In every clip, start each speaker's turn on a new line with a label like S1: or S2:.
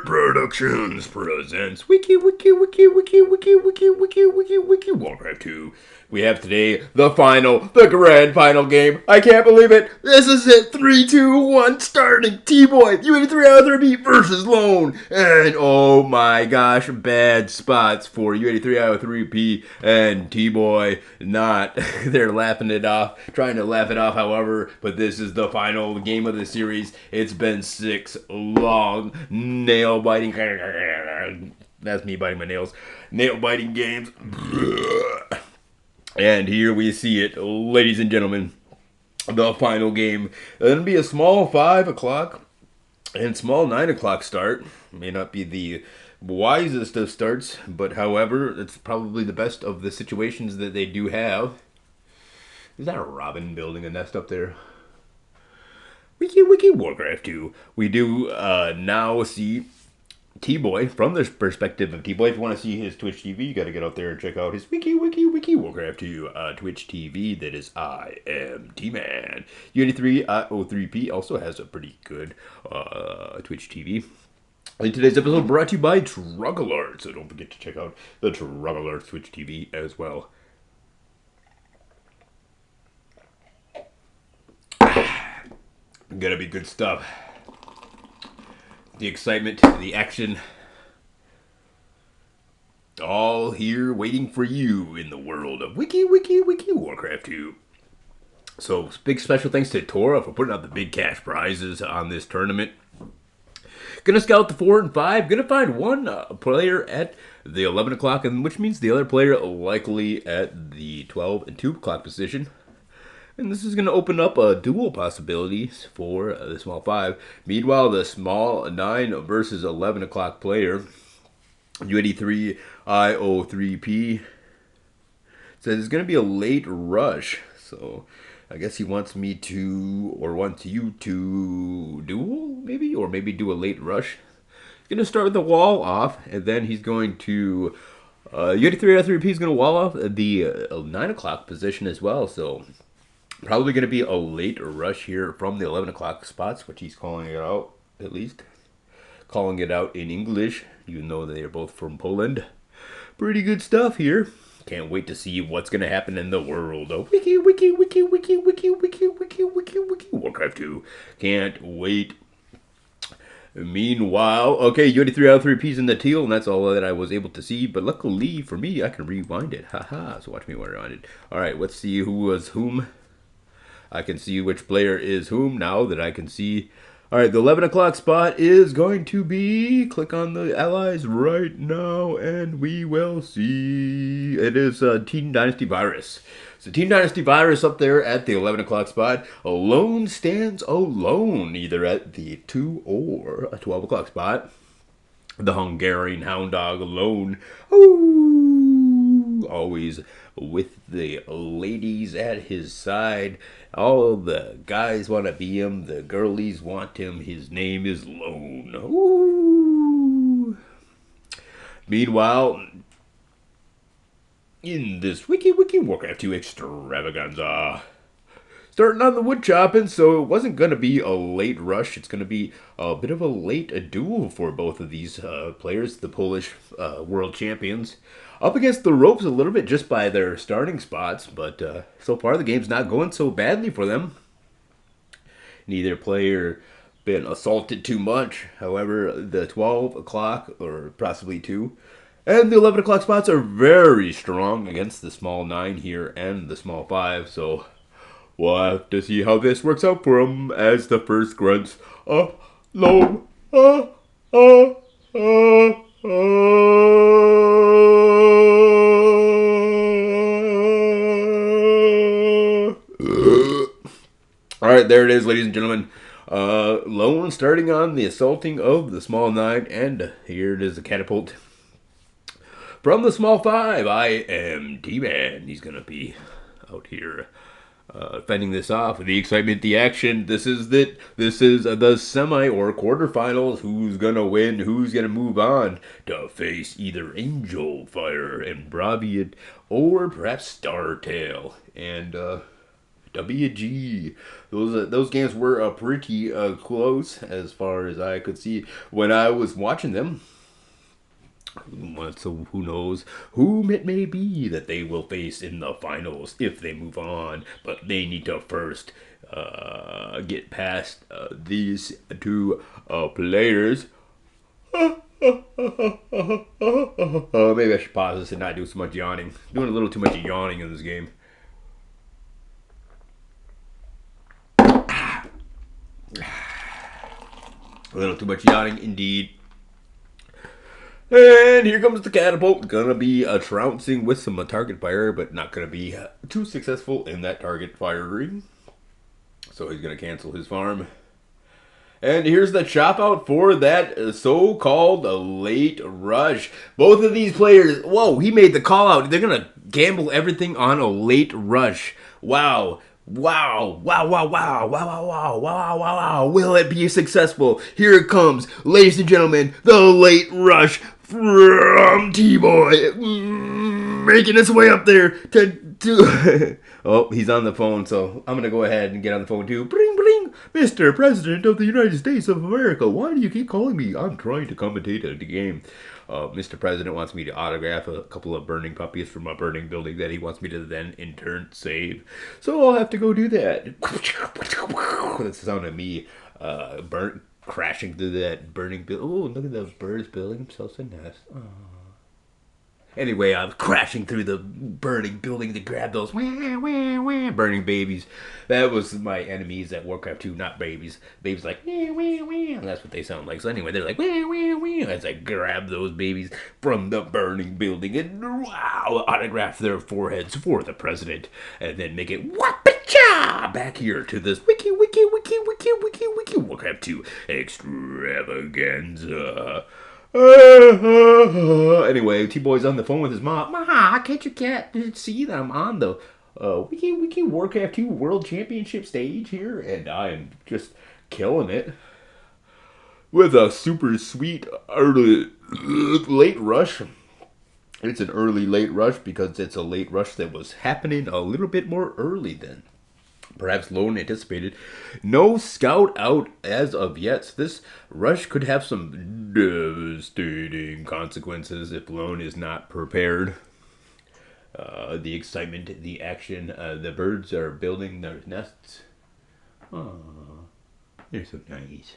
S1: Productions presents Wiki Warcraft 2. We have today the grand final game. I can't believe it. This is it. 3, 2, 1, starting. Teaboy, U83 out of 3 versus Lone. And oh my gosh, bad spots for U83 out of 3P and Teaboy. Not. They're laughing it off, trying to laugh it off, however, but this is the final game of the series. It's been 6 long nail biting. That's me biting my nails. Nail biting games. And here we see it, ladies and gentlemen. The final game. It'll be a small 5 o'clock and small 9 o'clock start. May not be the wisest of starts, but however, it's probably the best of the situations that they do have. Is that a robin building a nest up there? Wiki Warcraft 2. We do now see Teaboy from the perspective of Teaboy. If you want to see his Twitch TV, you got to get out there and check out his Wiki Warcraft 2 Twitch TV. That is I am T-Man. U8303P also has a pretty good Twitch TV. And today's episode brought to you by Trugalert, so don't forget to check out the Trugalert Twitch TV as well. Gonna be good stuff. The excitement, the action, all here waiting for you in the world of Wiki Warcraft 2. So big special thanks to Tora for putting out the big cash prizes on this tournament. Gonna scout the 4 and 5. Gonna find one player at the 11 o'clock, and which means the other player likely at the 12 and 2 o'clock position. And this is going to open up dual possibilities for the small 5. Meanwhile, the small 9 versus 11 o'clock player, U83 IO3P, says it's going to be a late rush. So I guess he wants me to, or wants you to duel, maybe? Or maybe do a late rush. He's going to start with the wall off, and then he's going to, U83 IO3P is going to wall off the 9 o'clock position as well. So probably going to be a late rush here from the 11 o'clock spots, which he's calling it out, at least. Calling it out in English, even though they are both from Poland. Pretty good stuff here. Can't wait to see what's going to happen in the world of Wiki Warcraft 2. Can't wait. Meanwhile, okay, U83 out of 3P's in the teal, and that's all that I was able to see. But luckily for me, I can rewind it. Haha, so watch me rewind it. Alright, let's see who was whom. I can see which player is whom now that I can see. Alright, the 11 o'clock spot is going to be, click on the allies right now, and we will see. It is Team Dynasty Virus. So Team Dynasty Virus up there at the 11 o'clock spot. Alone stands alone, either at the 2 or a 12 o'clock spot. The Hungarian Hound Dog alone. Ooh, always with the ladies at his side. All the guys want to be him. The girlies want him. His name is Lone. Ooh. Meanwhile, in this Wiki Warcraft 2 extravaganza, starting on the wood chopping, so it wasn't going to be a late rush. It's going to be a bit of a late duel for both of these players, the Polish world champions. Up against the ropes a little bit just by their starting spots, but so far the game's not going so badly for them. Neither player been assaulted too much. However, the 12 o'clock, or possibly 2, and the 11 o'clock spots are very strong against the small 9 here and the small 5, so we'll have to see how this works out for them as the first grunts. Low. Alright, there it is, ladies and gentlemen. Lone starting on the assaulting of the small 9, and here it is, the catapult. From the small 5, I am T-Man. He's going to be out here fending this off. The excitement, the action. This is the semi or quarterfinals. Who's gonna win? Who's gonna move on to face either Angel Fire and Braviat, or perhaps Startail and WG. Those games were pretty close as far as I could see when I was watching them. So who knows whom it may be that they will face in the finals if they move on. But they need to first get past these two players. Maybe I should pause this and not do so much yawning. Doing a little too much yawning in this game. A little too much yawning indeed. And here comes the catapult. Gonna be trouncing with some target fire, but not gonna be too successful in that target firing. So he's gonna cancel his farm. And here's the chop out for that so-called late rush. Both of these players, whoa, he made the call out. They're gonna gamble everything on a late rush. Wow. Wow, wow, wow, wow, wow, wow, wow, wow, wow, wow. Will it be successful? Here it comes, ladies and gentlemen, the late rush from T-Boy. Making his way up there to oh, he's on the phone, so I'm going to go ahead and get on the phone too. Bring, bring, Mr. President of the United States of America, why do you keep calling me? I'm trying to commentate the game. Mr. President wants me to autograph a couple of burning puppies from a burning building that he wants me to then in turn save. So I'll have to go do that. That's the sound of me crashing through that burning building. Oh, look at those birds building themselves a nest. Aww. Anyway, I was crashing through the burning building to grab those burning babies. That was my enemies at Warcraft 2, not babies. Babies like, and that's what they sound like. So anyway, they're like, as I grab those babies from the burning building and wow, autograph their foreheads for the president. And then make it whap-a-cha back here to this wiki Warcraft 2 extravaganza. Anyway, T-Boy's on the phone with his mom. Ma, can't you see that I'm on the Wiki Warcraft 2 World Championship stage here? And I'm just killing it with a super sweet early late rush. It's an early late rush because it's a late rush that was happening a little bit more early than perhaps Lone anticipated. No scout out as of yet. So this rush could have some devastating consequences if Lone is not prepared. The excitement, the action, the birds are building their nests. Aww, they're so nice.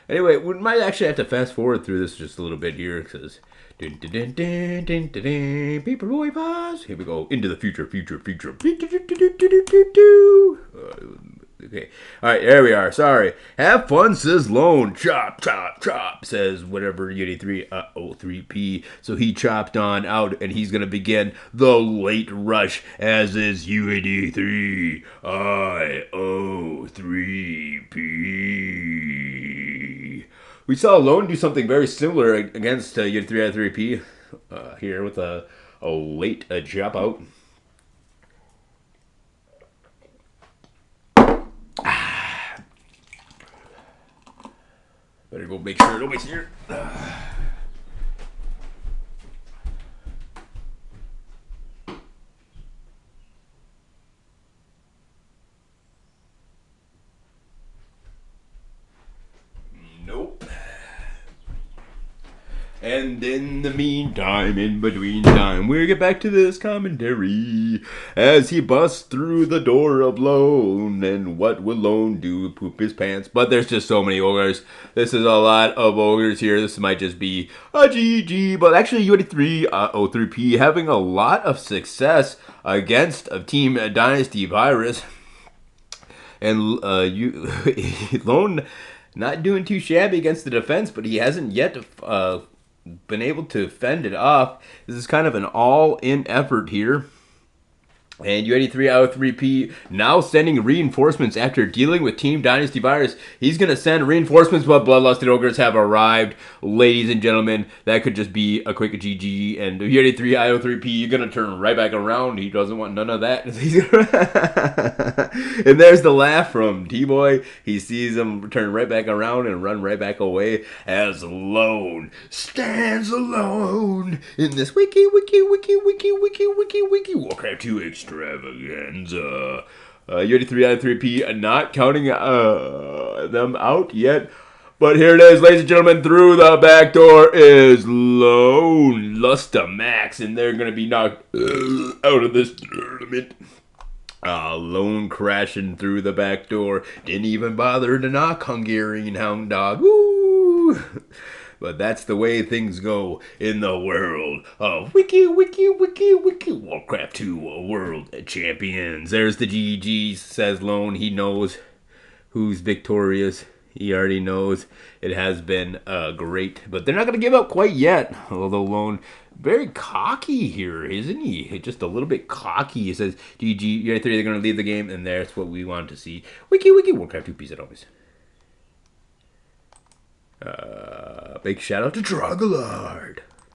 S1: Anyway, we might actually have to fast forward through this just a little bit here because Paperboy pause. Here we go into the future. Okay. All right, there we are. Sorry. Have fun, says Lone. Chop, chop, chop, says whatever U83P. So he chopped on out, and he's going to begin the late rush, as is U83 IO3P. We saw Lone do something very similar against U83 IO3P here with a late chop out. Better go make sure nobody's here. Nope. And in the meantime, in between time, we'll get back to this commentary as he busts through the door of Lone. And what will Lone do? Poop his pants. But there's just so many ogres. This is a lot of ogres here. This might just be a GG. But actually, U83 O3P having a lot of success against a Team Dynasty Virus. And Lone not doing too shabby against the defense, but he hasn't yet been able to fend it off. This is kind of an all-in effort here. And U83 IO3P now sending reinforcements after dealing with Team Dynasty Virus. He's going to send reinforcements, but Bloodlusted Ogres have arrived. Ladies and gentlemen, that could just be a quick GG. And U83 IO3P, you're going to turn right back around. He doesn't want none of that. And there's the laugh from T-Boy. He sees him turn right back around and run right back away as Lone stands alone in this wiki Warcraft 2 extravaganza. U83 on 3P, not counting them out yet. But here it is, ladies and gentlemen. Through the back door is Lone Lusta Max, and they're going to be knocked out of this tournament. Lone crashing through the back door. Didn't even bother to knock Hungarian Hound Dog. Woo! But that's the way things go in the world of Wiki Warcraft 2 World Champions. There's the GG, says Lone. He knows who's victorious. He already knows it has been great. But they're not going to give up quite yet. Although Lone, very cocky here, isn't he? Just a little bit cocky. He says, GG, you're 3, they're going to leave the game. And that's what we want to see. Wiki Warcraft 2, peace out always. Big shout out to Droglord.